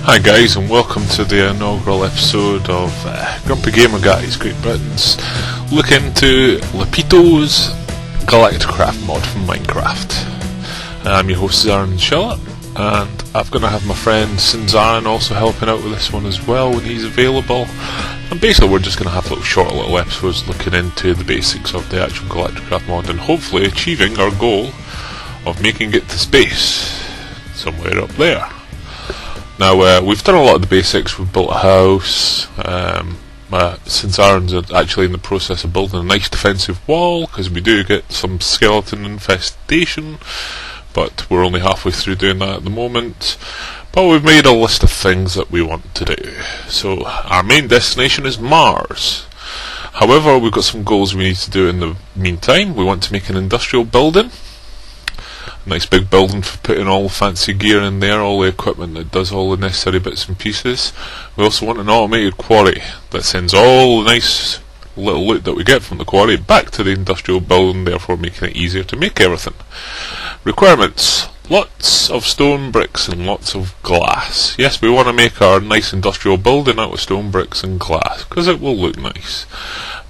Hi guys, and welcome to the inaugural episode of Grumpy Gamer Guys Great Britain's look into Lapito's Galacticraft mod from Minecraft. I'm your host Zaran Charlotte, and I'm going to have my friend Zaran also helping out with this one as well when he's available. And basically we're just going to have short little episodes looking into the basics of the actual Galacticraft mod and hopefully achieving our goal of making it to space, somewhere up there. Now, we've done a lot of the basics. We've built a house. Since Aaron's actually in the process of building a nice defensive wall, because we do get some skeleton infestation, but we're only halfway through doing that at the moment. But we've made a list of things that we want to do. So, our main destination is Mars. However, we've got some goals we need to do in the meantime. We want to make an industrial building. Nice big building for putting all the fancy gear in there, all the equipment that does all the necessary bits and pieces. We also want an automated quarry that sends all the nice little loot that we get from the quarry back to the industrial building, therefore making it easier to make everything. Requirements: lots of stone bricks and lots of glass. Yes, we want to make our nice industrial building out of stone bricks and glass, because it will look nice.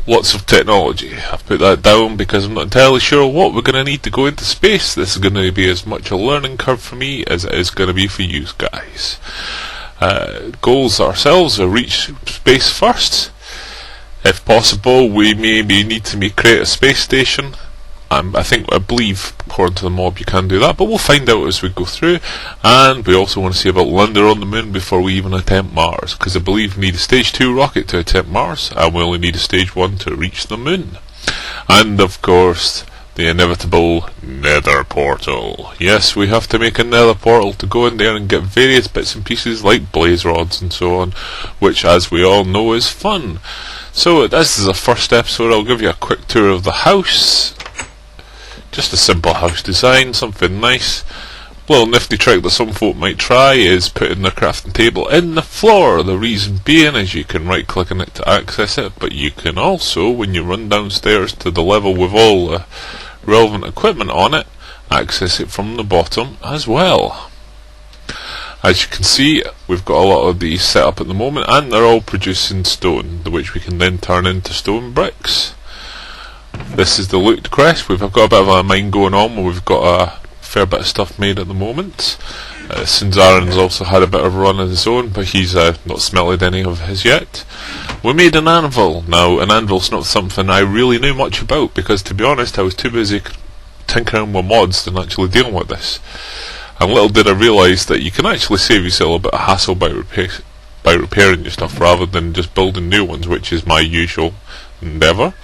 Lots of technology. I've put that down because I'm not entirely sure what we're going to need to go into space. This is going to be as much a learning curve for me as it is going to be for you guys. Goals ourselves are reach space first. If possible, we maybe need to create a space station. I believe, according to the mob, you can do that, but we'll find out as we go through. And we also want to see about landing on the moon before we even attempt Mars, because I believe we need a stage 2 rocket to attempt Mars, and we only need a stage 1 to reach the moon. And of course, the inevitable nether portal. Yes, we have to make a nether portal to go in there and get various bits and pieces like blaze rods and so on, which, as we all know, is fun. So this is the first episode. I'll give you a quick tour of the house. Just a simple house design, something nice. A little nifty trick that some folk might try is putting the crafting table in the floor. The reason being is you can right click on it to access it, but you can also, when you run downstairs to the level with all the relevant equipment on it, access it from the bottom as well. As you can see, we've got a lot of these set up at the moment, and they're all producing stone, which we can then turn into stone bricks. This is the loot crest. We've got a bit of a mine going on where we've got a fair bit of stuff made at the moment. Sinzaran's also had a bit of a run of his own, but he's not smelted any of his yet. We made an anvil. Now, an anvil's not something I really knew much about, because to be honest, I was too busy tinkering with mods than actually dealing with this. And little did I realise that you can actually save yourself a bit of hassle by repairing your stuff rather than just building new ones, which is my usual endeavour.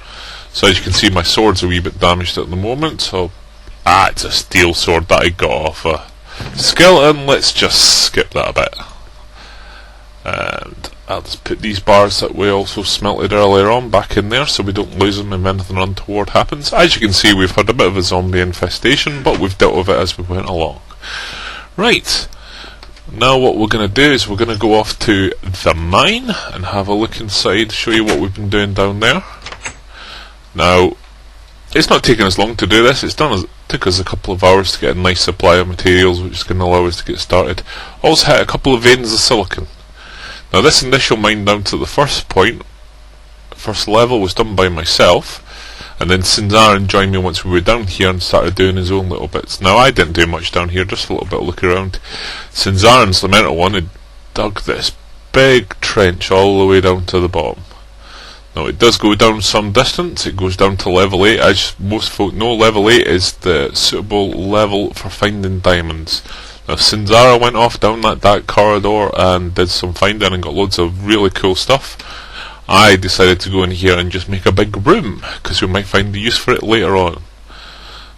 So as you can see, my sword's a wee bit damaged at the moment, so it's a steel sword that I got off a skeleton. Let's just skip that a bit. And I'll just put these bars that we also smelted earlier on back in there so we don't lose them if anything untoward happens. As you can see, we've had a bit of a zombie infestation, but we've dealt with it as we went along. Right, now what we're going to do is we're going to go off to the mine and have a look inside, show you what we've been doing down there. Now, it's not taking us long to do this. It took us a couple of hours to get a nice supply of materials, which is going to allow us to get started. Also hit a couple of veins of silicon. Now, this initial mine down to the first level was done by myself, and then Sinzaran joined me once we were down here and started doing his own little bits. Now, I didn't do much down here, just a little bit of look around. Sinzaran's the mental one had dug this big trench all the way down to the bottom. Now, it does go down some distance. It goes down to level 8. As most folk know, level 8 is the suitable level for finding diamonds. Now, Sinzara went off down that dark corridor and did some finding and got loads of really cool stuff. I decided to go in here and just make a big room, because we might find the use for it later on.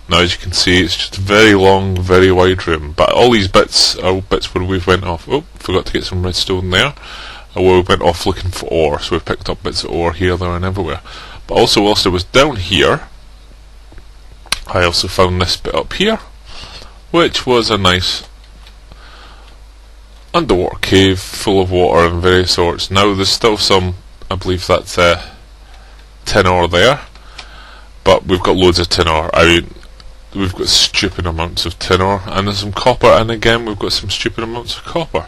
Now, as you can see, it's just a very long, very wide room. But all these bits are bits where we've went off. Oh, forgot to get some redstone there. We went off looking for ore, so we picked up bits of ore here, there and everywhere. But also, whilst I was down here, I also found this bit up here, which was a nice underwater cave full of water and various sorts. Now there's still some, I believe that's tin ore there, but we've got loads of tin ore. We've got stupid amounts of tin ore, and there's some copper, and again we've got some stupid amounts of copper.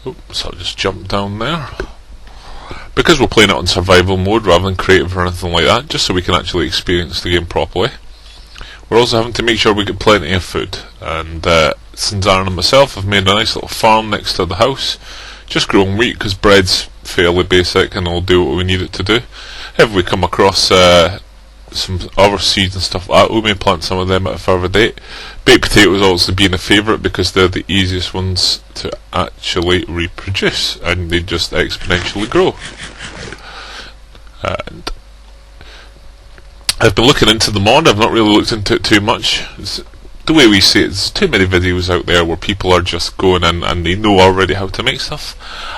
Oops, I'll just jump down there. Because we're playing it on survival mode rather than creative or anything like that, just so we can actually experience the game properly. We're also having to make sure we get plenty of food, and since Aaron and myself have made a nice little farm next to the house, just growing wheat because bread's fairly basic and it'll do what we need it to do. If we come across some other seeds and stuff like that, we may plant some of them at a further date. Baked potatoes also being a favourite because they're the easiest ones to actually reproduce and they just exponentially grow. And I've been looking into the mod. I've not really looked into it too much. The way we see it, there's too many videos out there where people are just going in and they know already how to make stuff.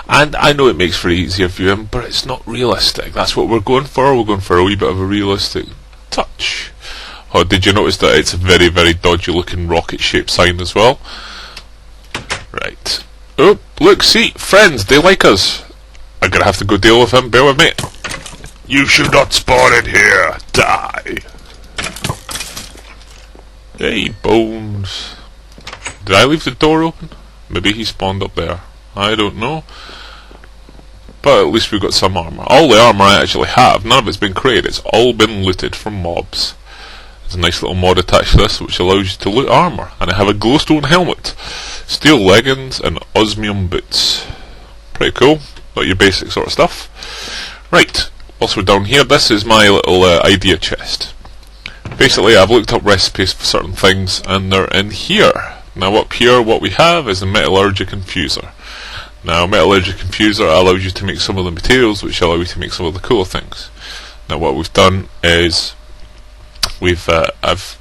And I know it makes for easier viewing, but it's not realistic. That's what we're going for. We're going for a wee bit of a realistic touch. Oh, did you notice that it's a very, very dodgy looking rocket shaped sign as well? Right. Oh, look, see, friends, they like us. I'm gonna have to go deal with him. Bear with me. You should not spawn in here. Die. Hey, Bones. Did I leave the door open? Maybe he spawned up there. I don't know. But at least we've got some armour. All the armour I actually have, none of it's been created. It's all been looted from mobs. There's a nice little mod attached to this which allows you to loot armour. And I have a glowstone helmet, steel leggings, and osmium boots. Pretty cool. Got your basic sort of stuff. Right. Also down here, this is my little idea chest. Basically, I've looked up recipes for certain things, and they're in here. Now up here, what we have is a metallurgic infuser. Now, metallurgic infuser allows you to make some of the materials, which allow you to make some of the cooler things. Now, what we've done is, I've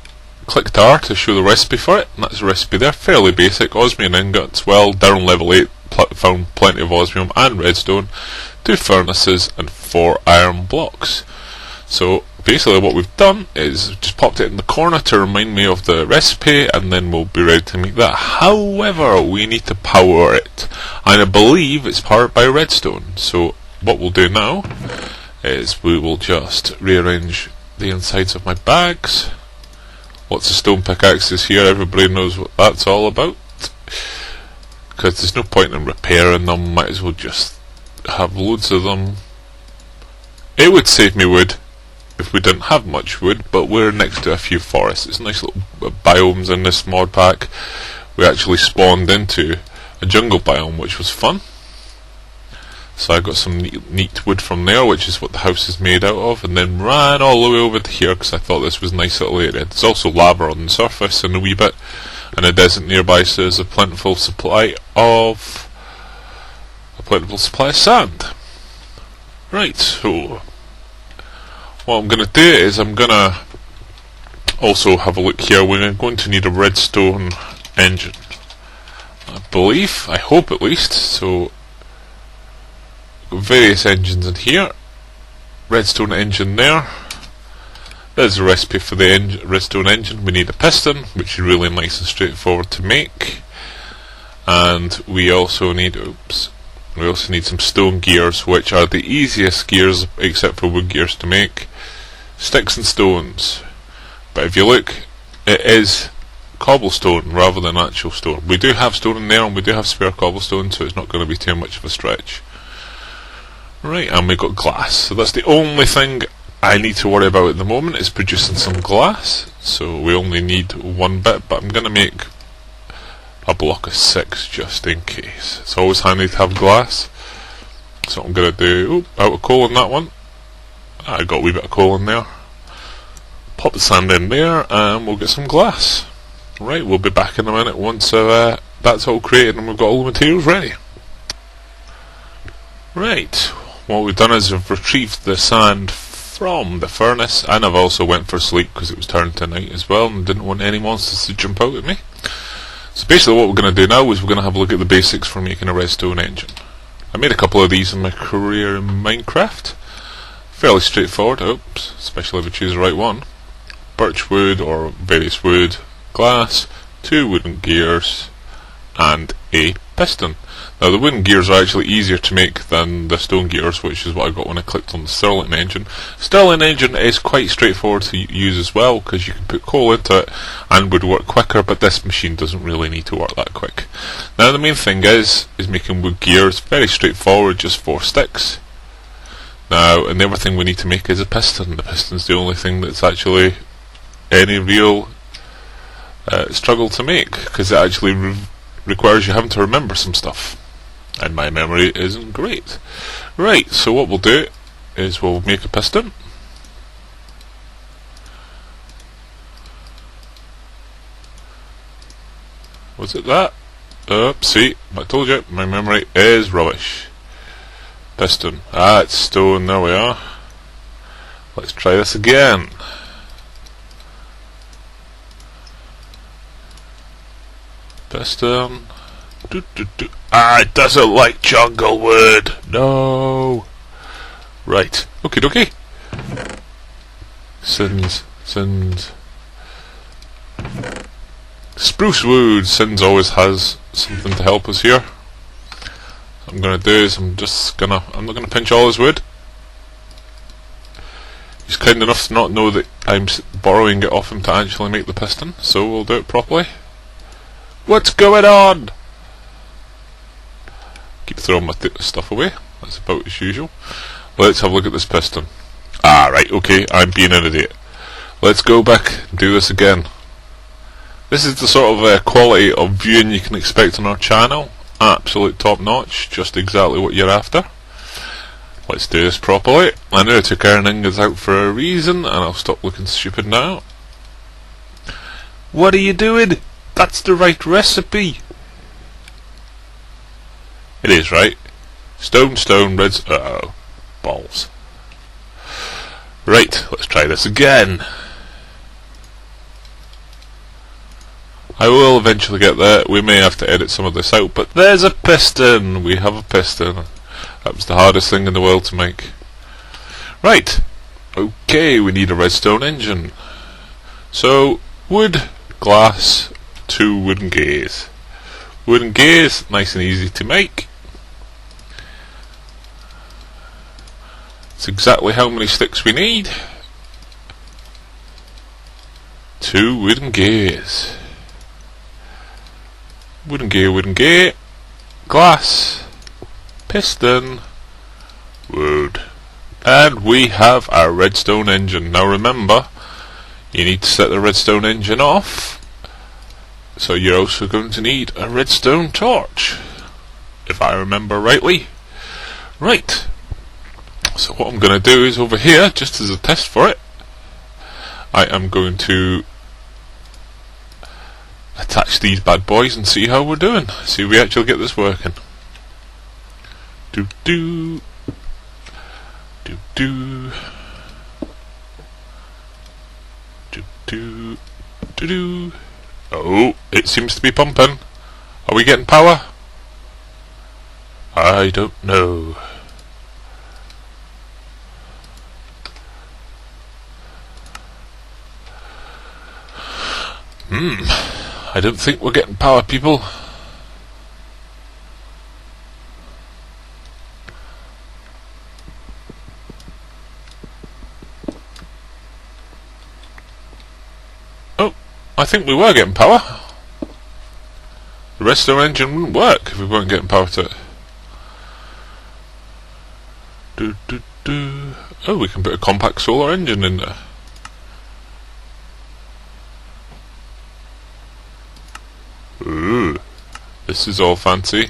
clicked R to show the recipe for it, and that's the recipe there. Fairly basic. Osmium ingots. Well, down level 8, found plenty of osmium and redstone, 2 furnaces, and 4 iron blocks. So basically what we've done is just popped it in the corner to remind me of the recipe, and then we'll be ready to make that. However, we need to power it, and I believe it's powered by redstone. So what we'll do now is we will just rearrange the insides of my bags. Lots of stone pickaxes here, everybody knows what that's all about, because there's no point in repairing them, might as well just have loads of them. It would save me wood if we didn't have much wood, but we're next to a few forests. It's nice little biomes in this mod pack. We actually spawned into a jungle biome, which was fun. So I got some neat wood from there, which is what the house is made out of, and then ran all the way over to here because I thought this was a nice little area. There's also lava on the surface and a wee bit, and a desert nearby, so there's a plentiful supply of sand. Right, so what I'm going to do is I'm going to also have a look here. We're going to need a redstone engine, I believe, I hope at least. So various engines in here. Redstone engine there. There's a recipe for the redstone engine. We need a piston, which is really nice and straightforward to make, and we also need some stone gears, which are the easiest gears except for wood gears to make. Sticks and stones, but if you look, it is cobblestone rather than actual stone. We do have stone in there, and we do have spare cobblestone, so it's not going to be too much of a stretch. Right, and we've got glass, so that's the only thing I need to worry about at the moment, is producing some glass. So we only need one bit, but I'm going to make a block of 6 just in case. It's always handy to have glass. So I'm going to do, out of coal in that one. I got a wee bit of coal in there. Pop the sand in there and we'll get some glass. Right, we'll be back in a minute once that's all created and we've got all the materials ready. Right, what we've done is we've retrieved the sand from the furnace, and I've also went for sleep because it was turned to night as well and didn't want any monsters to jump out at me. So basically what we're going to do now is we're going to have a look at the basics for making a redstone engine. I made a couple of these in my career in Minecraft. Fairly straightforward, oops, especially if I choose the right one. Birch wood or various wood, glass, 2 wooden gears, and a piston. Now the wooden gears are actually easier to make than the stone gears, which is what I got when I clicked on the Stirling engine. Stirling engine is quite straightforward to use as well, because you can put coal into it and would work quicker, but this machine doesn't really need to work that quick. Now the main thing is making wood gears. Very straightforward, just 4 sticks. Now, and everything we need to make is a piston. The piston's the only thing that's actually any real struggle to make, because it actually requires you having to remember some stuff. And my memory isn't great. Right, so what we'll do is we'll make a piston. Was it that? See, I told you, my memory is rubbish. Piston. Ah, it's stone, there we are. Let's try this again. Piston. Ah, it doesn't like jungle wood. No. Right. Okie dokie. Sins. Spruce wood. Sins always has something to help us here. What I'm gonna do is I'm not gonna pinch all his wood. He's kind enough to not know that I'm borrowing it off him to actually make the piston, so we'll do it properly. What's going on? Keep throwing my stuff away. That's about as usual. Let's have a look at this piston. Ah, right, okay, I'm being an idiot. Let's go back and do this again. This is the sort of quality of viewing you can expect on our channel. Absolute top notch, just exactly what you're after. Let's do this properly. I know I took Iron Ingots out for a reason, and I'll stop looking stupid now. What are you doing? That's the right recipe. It is, right? Stone, reds. Uh-oh. Balls. Right, let's try this again. I will eventually get there. We may have to edit some of this out, but there's a piston. We have a piston. That was the hardest thing in the world to make. Right. Okay, we need a redstone engine. So, wood, glass, 2 wooden gears. Wooden gears, nice and easy to make. It's exactly how many sticks we need. 2 wooden gears. Wooden gear, glass, piston, wood. And we have our redstone engine. Now remember, you need to set the redstone engine off, so you're also going to need a redstone torch, if I remember rightly. Right, so what I'm going to do is over here, just as a test for it, I am going to attach these bad boys and see how we're doing. See if we actually get this working. Do. Oh, it seems to be pumping. Are we getting power? I don't know. I don't think we're getting power, people. Oh, I think we were getting power. The redstone engine wouldn't work if we weren't getting power to it. Oh, we can put a compact solar engine in there. Ooh, this is all fancy.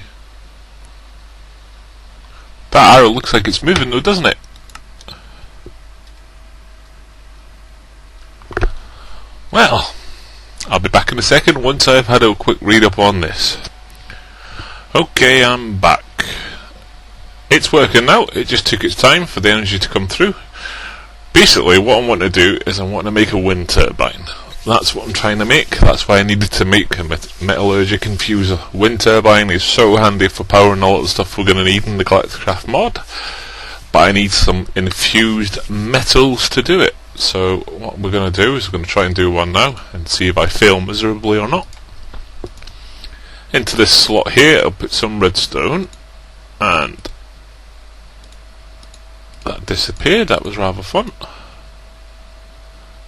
That arrow looks like it's moving though, doesn't it? Well, I'll be back in a second once I've had a quick read up on this. Okay, I'm back. It's working now, it just took its time for the energy to come through. Basically, what I want to do is I want to make a wind turbine. That's what I'm trying to make. That's why I needed to make a metallurgic infuser. Wind turbine is so handy for powering all the stuff we're going to need in the Galacticraft mod, but I need some infused metals to do it. So what we're going to do is we're going to try and do one now and see if I fail miserably or not. Into this slot here I'll put some redstone, and that disappeared. That was rather fun.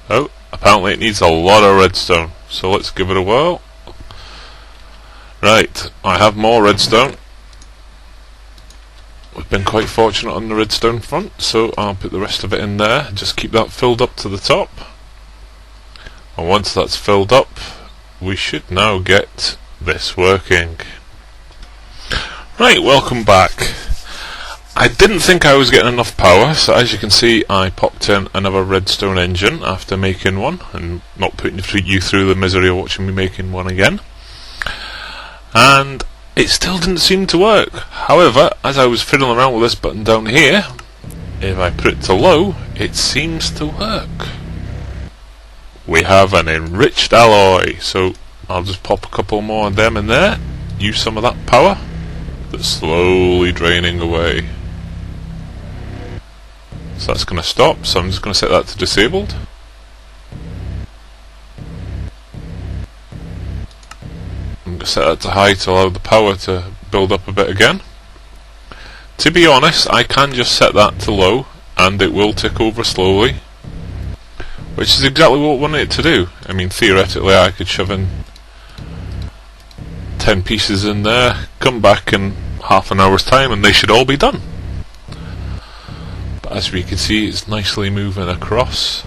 Oh, apparently it needs a lot of redstone, so let's give it a whirl. Right, I have more redstone. We've been quite fortunate on the redstone front, so I'll put the rest of it in there, just keep that filled up to the top. And once that's filled up, we should now get this working. Right, welcome back. I didn't think I was getting enough power, so as you can see I popped in another redstone engine after making one, and not putting you through the misery of watching me making one again. And it still didn't seem to work. However, as I was fiddling around with this button down here, if I put it to low, it seems to work. We have an enriched alloy, so I'll just pop a couple more of them in there, use some of that power that's slowly draining away. So that's going to stop, so I'm just going to set that to disabled. I'm going to set that to high to allow the power to build up a bit again. To be honest, I can just set that to low and it will tick over slowly, which is exactly what I wanted it to do. I mean, theoretically I could shove in 10 pieces in there, come back in half an hour's time and they should all be done. But as we can see, it's nicely moving across,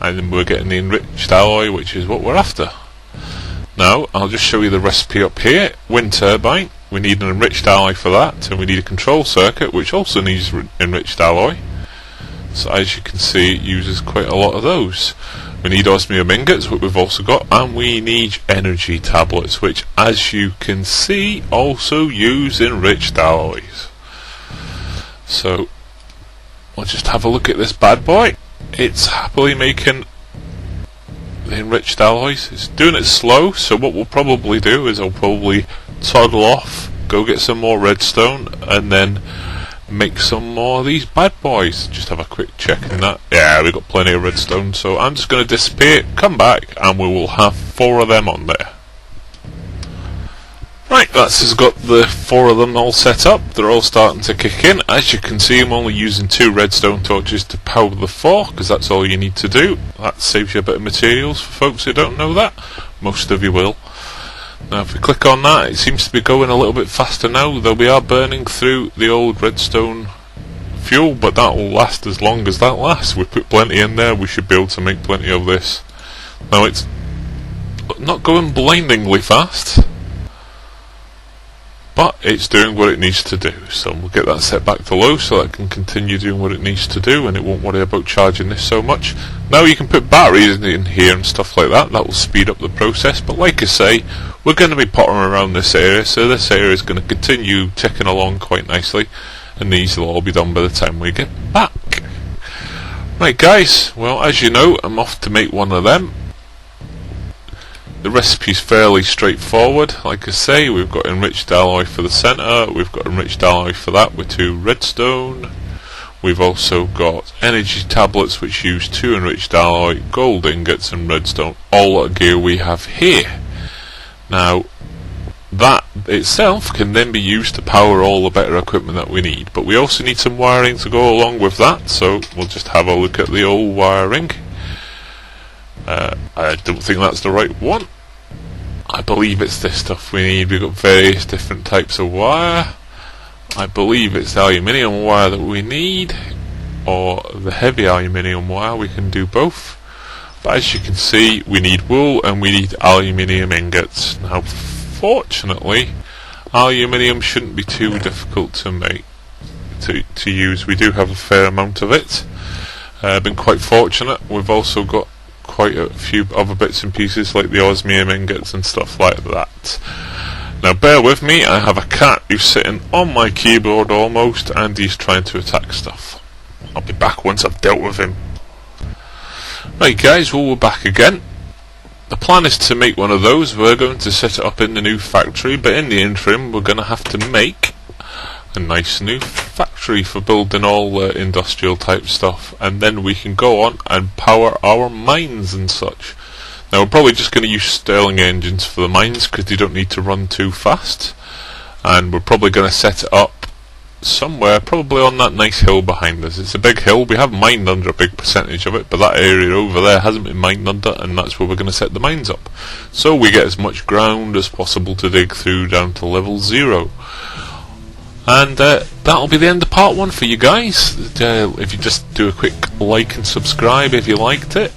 and then we're getting the enriched alloy, which is what we're after. Now, I'll just show you the recipe up here. Wind turbine, we need an enriched alloy for that, and we need a control circuit, which also needs enriched alloy. So as you can see, it uses quite a lot of those. We need osmium ingots, which we've also got, and we need energy tablets, which as you can see also use enriched alloys. So we'll just have a look at this bad boy. It's happily making the enriched alloys. It's doing it slow, so what we'll probably do is I'll probably toddle off, go get some more redstone, and then make some more of these bad boys. Just have a quick check in that. Yeah, we've got plenty of redstone, so I'm just going to disappear, come back, and we will have 4 of them on there. Right, that's just got the 4 of them all set up. They're all starting to kick in. As you can see, I'm only using 2 redstone torches to power the 4, because that's all you need to do. That saves you a bit of materials for folks who don't know that. Most of you will. Now if we click on that, it seems to be going a little bit faster now, though we are burning through the old redstone fuel, but that will last as long as that lasts. We put plenty in there, we should be able to make plenty of this. Now it's not going blindingly fast, but it's doing what it needs to do, so we'll get that set back to low so that it can continue doing what it needs to do and it won't worry about charging this so much. Now you can put batteries in here and stuff like that, that will speed up the process, but like I say, we're going to be pottering around this area, so this area is going to continue ticking along quite nicely, and these will all be done by the time we get back. Right guys, well as you know, I'm off to make one of them. The recipe's fairly straightforward. Like I say, we've got enriched alloy for the centre, we've got enriched alloy for that with 2 redstone, we've also got energy tablets which use 2 enriched alloy, gold ingots and redstone, all that gear we have here. Now that itself can then be used to power all the better equipment that we need, but we also need some wiring to go along with that, so we'll just have a look at the old wiring. I don't think that's the right one. I believe it's this stuff we need. We've got various different types of wire. I believe it's the aluminium wire that we need, or the heavy aluminium wire. We can do both. But as you can see, we need wool and we need aluminium ingots. Now fortunately, aluminium shouldn't be too difficult to make, to use. We do have a fair amount of it. Been quite fortunate. We've also got quite a few other bits and pieces like the osmium ingots and stuff like that. Now bear with me, I have a cat who's sitting on my keyboard almost, and he's trying to attack stuff. I'll be back once I've dealt with him. Right guys, well we're back again. The plan is to make one of those. We're going to set it up in the new factory, but in the interim we're going to have to make a nice new factory for building all industrial type stuff, and then we can go on and power our mines and such. Now we're probably just going to use Stirling engines for the mines because they don't need to run too fast, and we're probably going to set it up somewhere, probably on that nice hill behind us. It's a big hill, we have mined under a big percentage of it, but that area over there hasn't been mined under, and that's where we're going to set the mines up, so we get as much ground as possible to dig through down to level 0. And that'll be the end of part 1 for you guys. If you just do a quick like and subscribe if you liked it,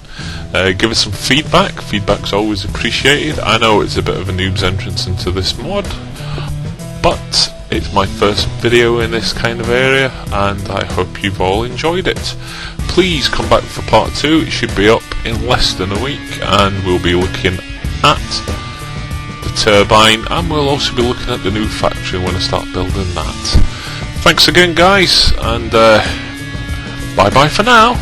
give us some feedback's always appreciated. I know it's a bit of a noob's entrance into this mod, but it's my first video in this kind of area, and I hope you've all enjoyed it. Please come back for part 2, it should be up in less than a week, and we'll be looking at the turbine, and we'll also be looking at the new factory when I start building that. Thanks again guys, and bye bye for now.